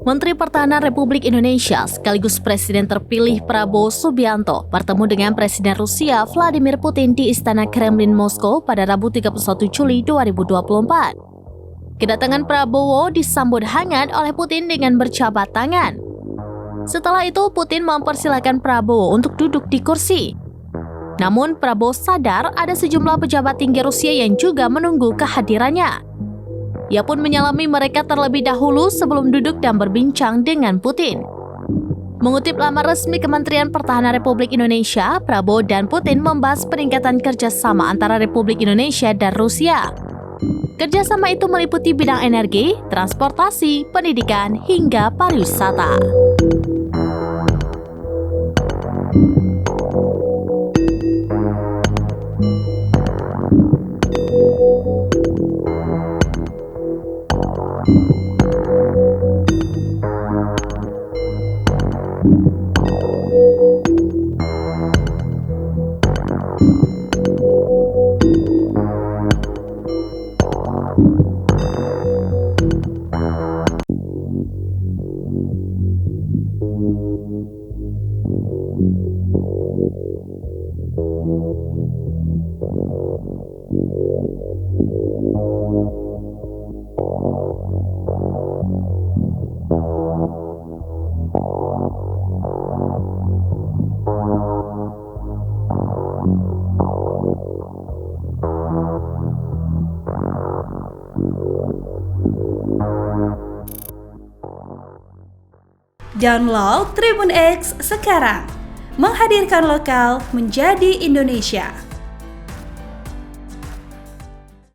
Menteri Pertahanan Republik Indonesia sekaligus Presiden terpilih Prabowo Subianto bertemu dengan Presiden Rusia Vladimir Putin di Istana Kremlin Moskow pada Rabu 31 Juli 2024. Kedatangan Prabowo disambut hangat oleh Putin dengan berjabat tangan. Setelah itu, Putin mempersilahkan Prabowo untuk duduk di kursi. Namun, Prabowo sadar ada sejumlah pejabat tinggi Rusia yang juga menunggu kehadirannya. Ia pun menyalami mereka terlebih dahulu sebelum duduk dan berbincang dengan Putin. Mengutip laman resmi Kementerian Pertahanan Republik Indonesia, Prabowo dan Putin membahas peningkatan kerjasama antara Republik Indonesia dan Rusia. Kerjasama itu meliputi bidang energi, transportasi, pendidikan, hingga pariwisata. Download Tribun X sekarang, menghadirkan lokal menjadi Indonesia.